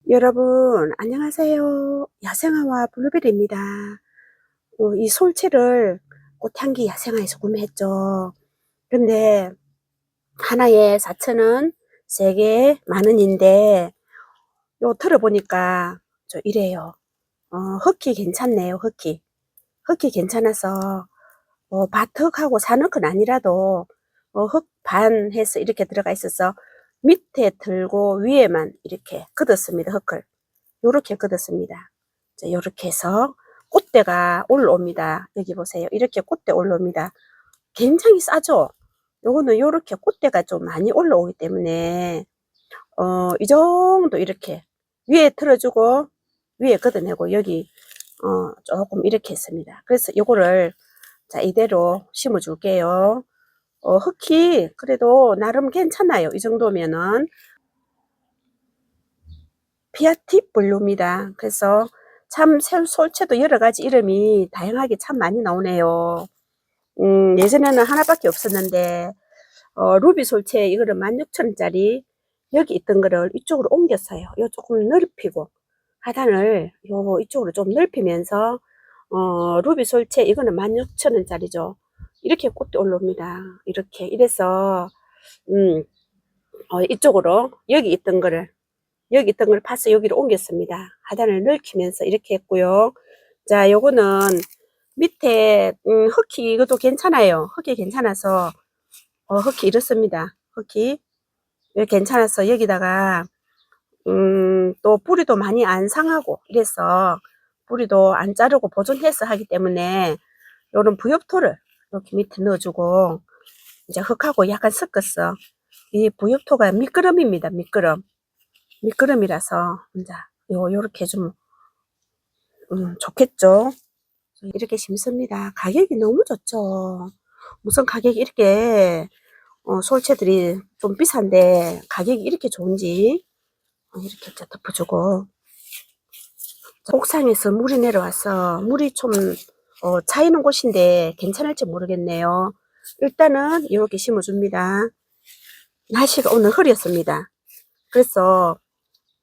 여러분, 안녕하세요. 야생화와 블루베리입니다. 이 솔채를 꽃향기 야생화에서 구매했죠. 근데 하나에 4,000원, 3개 10,000원인데, 요 들어보니까 저 이래요. 흙이 괜찮네요, 흙이. 흙이 괜찮아서, 바특하고 사는 건 아니라도, 흙 반 해서 이렇게 들어가 있어서 밑에 들고 위에만 이렇게 걷었습니다, 흙을. 요렇게 걷었습니다. 자, 요렇게 해서 꽃대가 올라옵니다. 여기 보세요. 이렇게 꽃대 올라옵니다. 굉장히 싸죠? 요거는 요렇게 꽃대가 좀 많이 올라오기 때문에, 이 정도 이렇게 위에 틀어주고, 위에 걷어내고, 여기, 조금 이렇게 했습니다. 그래서 요거를, 자, 이대로 심어 줄게요. 흙이 그래도 나름 괜찮아요. 이 정도면은. 피아티 블루입니다. 그래서 참 솔채도 여러 가지 이름이 다양하게 참 많이 나오네요. 예전에는 하나밖에 없었는데, 루비 솔채 이거를 16,000원짜리 여기 있던 거를 이쪽으로 옮겼어요. 요 조금 넓히고 하단을 요 이쪽으로 좀 넓히면서 루비 솔채 이거는 16,000원짜리죠. 이렇게 꽃도 올라옵니다. 이렇게 이래서 이쪽으로 여기 있던 걸 파서 여기로 옮겼습니다. 하단을 넓히면서 이렇게 했고요. 자, 요거는 밑에 흙이 이것도 괜찮아요. 흙이 괜찮아서 흙이 이렇습니다. 흙이 괜찮아서 여기다가 또 뿌리도 많이 안 상하고 이래서 뿌리도 안 자르고 보존해서 하기 때문에 요런 부엽토를 이렇게 밑에 넣어주고 이제 흙하고 약간 섞었어. 이 부엽토가 미끄럼입니다. 미끄럼이라서 이제 요렇게 해주면 좋겠죠. 이렇게 심습니다. 가격이 너무 좋죠. 무슨 가격이 이렇게 솔채들이 좀 비싼데 가격이 이렇게 좋은지 이렇게 덮어주고, 옥상에서 물이 내려와서 물이 좀 차이는 곳인데 괜찮을지 모르겠네요. 일단은 이렇게 심어줍니다. 날씨가 오늘 흐렸습니다. 그래서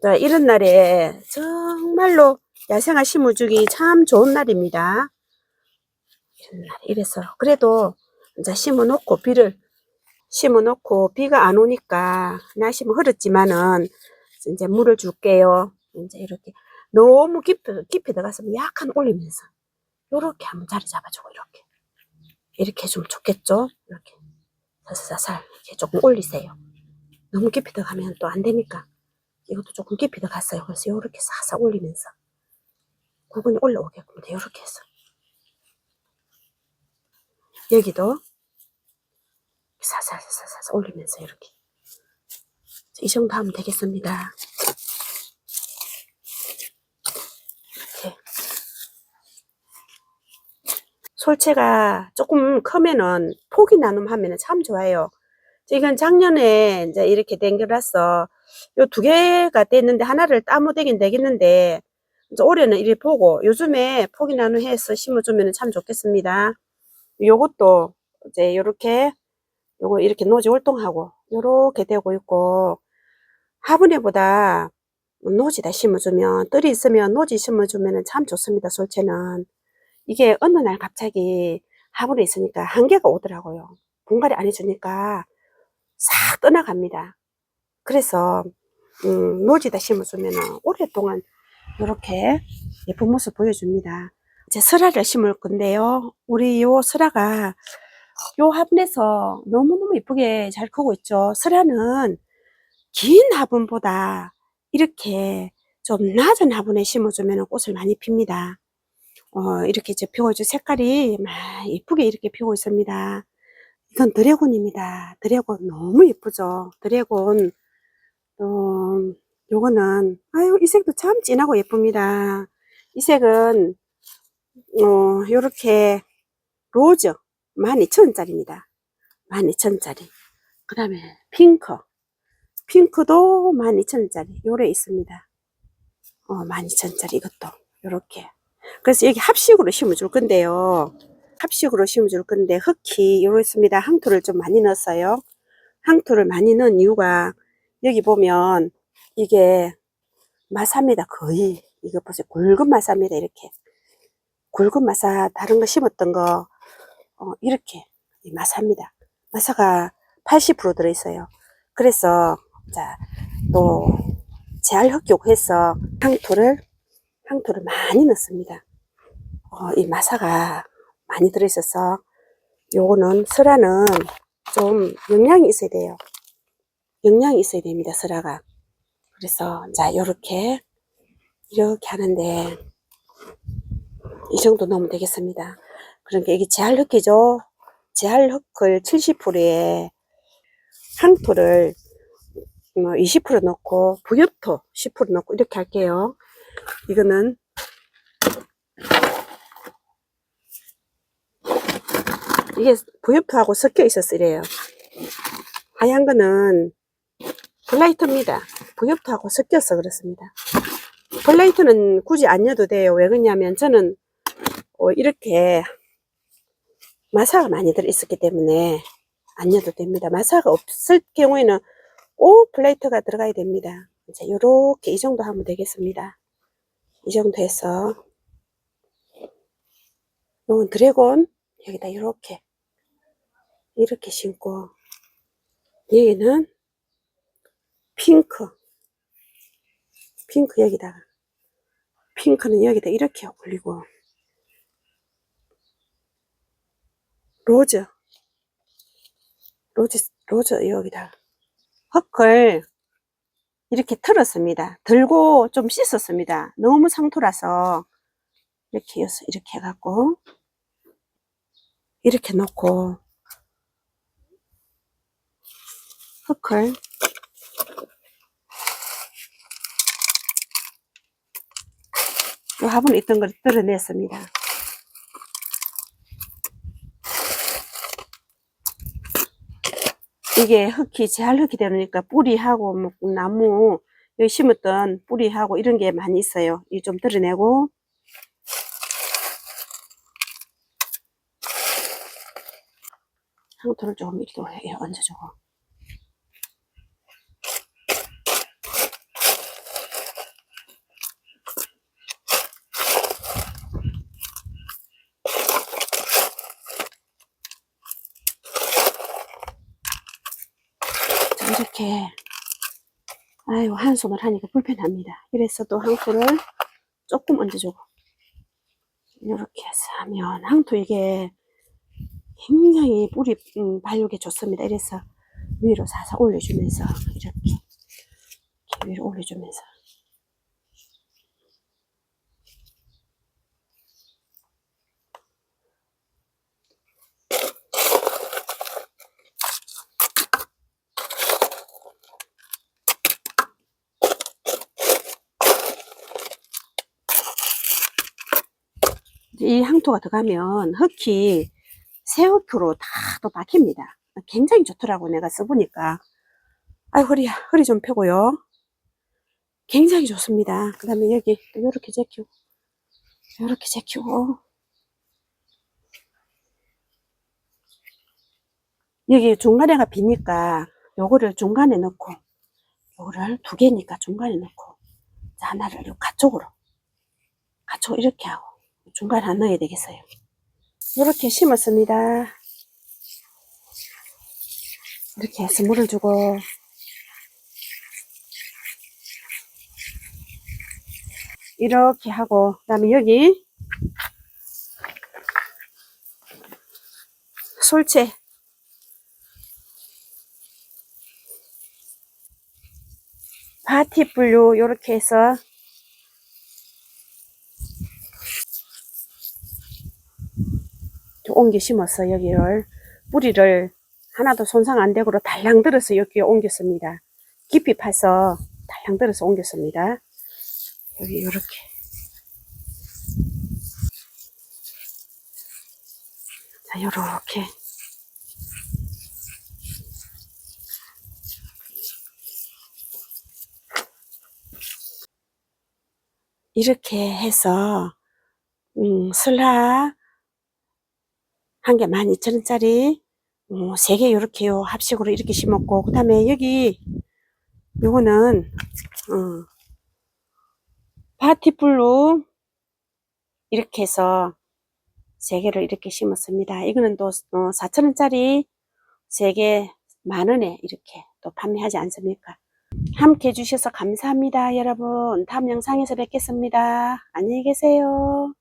자, 이런 날에 정말로 야생화 심어주기 참 좋은 날입니다. 이런 날 이래서 그래도 이제 심어놓고 비가 안 오니까 날씨는 흐렸지만은 이제 물을 줄게요. 이제 이렇게 너무 깊이 들어갔으면 약간 올리면서 요렇게 한번 자리 잡아주고 이렇게 해주면 좋겠죠. 이렇게 살살살살 이렇게 조금 올리세요. 너무 깊이 들어가면 또 안 되니까 이것도 조금 깊이 들어갔어요. 그래서 요렇게 살살 올리면서 구근이 올라오게끔 요렇게 해서 여기도 살살살살 올리면서 이렇게 이 정도 하면 되겠습니다. 이렇게 솔채가 조금 크면은 포기 나눔하면 참 좋아요. 이건 작년에 이제 이렇게 댕겨놨어. 요 2개가 됐는데 하나를 따무되긴 되겠는데 이제 올해는 이렇게 보고 요즘에 포기 나눔해서 심어주면 참 좋겠습니다. 요것도 이제 요렇게 요거 이렇게 노지 활동하고 요렇게 되고 있고, 화분에보다 노지다 심어주면 뜰이 있으면 노지 심어주면 참 좋습니다. 솔채는 이게 어느 날 갑자기 화분에 있으니까 한개가 오더라고요. 분갈이 안 해주니까 싹 떠나갑니다. 그래서 노지다 심어주면 오랫동안 이렇게 예쁜 모습 보여줍니다. 이제 설화를 심을 건데요. 우리 요 설화가 요 화분에서 너무너무 예쁘게 잘 크고 있죠. 설화는 긴 화분보다 이렇게 좀 낮은 화분에 심어주면 꽃을 많이 핍니다. 이렇게 이제 피워주 색깔이 막 예쁘게 이렇게 피고 있습니다. 이건 드래곤입니다. 드래곤 너무 예쁘죠. 드래곤 요거는 아유 이 색도 참 진하고 예쁩니다. 이 색은 요렇게 로즈 12,000원짜리입니다. 12,000원짜리. 그 다음에 핑크도 12,000원짜리 요래 있습니다. 12,000원짜리 이것도 요렇게. 그래서 여기 합식으로 심어줄 건데요. 합식으로 심어줄 건데 흙이 요렇게 있습니다. 항토를 좀 많이 넣었어요. 항토를 많이 넣은 이유가 여기 보면 이게 마사입니다. 거의. 이거 보세요. 굵은 마사입니다. 이렇게. 굵은 마사, 다른 거 심었던 거, 이렇게. 마사입니다. 마사가 80% 들어있어요. 그래서, 자, 또, 재활흑교고 해서 항토를 많이 넣습니다. 이 마사가 많이 들어있어서, 요거는, 설화는 좀 영양이 있어야 돼요. 영양이 있어야 됩니다. 설화가. 그래서, 자, 이렇게 하는데, 이 정도 넣으면 되겠습니다. 그러니까 이게 재활흑이죠. 재활흑을 70%에 항토를 20% 넣고 부엽토 10% 넣고 이렇게 할게요. 이거는 이게 부엽토하고 섞여 있었으래요. 하얀 거는 블라이트입니다. 부엽토하고 섞여서 그렇습니다. 블라이트는 굳이 안 넣어도 돼요. 왜 그러냐면 저는 이렇게 마사가 많이 들어있었기 때문에 안 넣어도 됩니다. 마사가 없을 경우에는 꼭 블라이트가 들어가야 됩니다. 이제 요렇게 이 정도 하면 되겠습니다. 이 정도 해서 요건 드래곤 여기다 이렇게 심고, 여기는 핑크 여기다가, 핑크는 여기다 이렇게 올리고, 로즈 여기다 흙을 이렇게 틀었습니다. 들고 좀 씻었습니다. 너무 상토라서 이렇게 해갖고 이렇게 놓고 흙을 요 화분에 있던 걸 뜯어냈습니다. 이게 흙이 재활 흙이 되니까 뿌리하고 뭐 나무 여기 심었던 뿌리하고 이런 게 많이 있어요. 이 좀 뜯어내고, 상토를 조금 이렇게 얹어주고, 이렇게, 아이고 한손을 하니까 불편합니다. 이래서 또 항토를 조금 얹어주고, 이렇게 해서 하면 항토 이게 굉장히 뿌리 발육에 좋습니다. 이래서 위로 살살 올려주면서 이렇게 위로 올려주면서, 이 항토가 들어가면 흙이 새 흙으로 다 또 박힙니다. 굉장히 좋더라고 내가 써보니까. 아이 허리야, 허리 좀 펴고요. 굉장히 좋습니다. 그 다음에 여기 또 요렇게 제끼고, 요렇게 제끼고, 여기 중간에가 비니까 요거를 중간에 넣고, 요거를 2개니까 중간에 넣고, 자, 하나를 요 가쪽으로 이렇게 하고 중간에 하나 넣어야 되겠어요. 이렇게 심었습니다. 이렇게 해서 물을 주고, 이렇게 하고, 그 다음에 여기 솔채 바티블루 요렇게 해서 옮겨 심었어. 여기를 뿌리를 하나도 손상 안 되고 달랑 들어서 여기 옮겼습니다. 깊이 파서 달랑 들어서 옮겼습니다. 여기 요렇게 자 요렇게 이렇게 해서 슬라 한 개 12,000원짜리 3개 요렇게요 합식으로 이렇게 심었고, 그 다음에 여기 요거는 파티블루 이렇게 해서 3개를 이렇게 심었습니다. 이거는 또 4,000원짜리 3개 10,000원에 이렇게 또 판매하지 않습니까? 함께 해주셔서 감사합니다. 여러분 다음 영상에서 뵙겠습니다. 안녕히 계세요.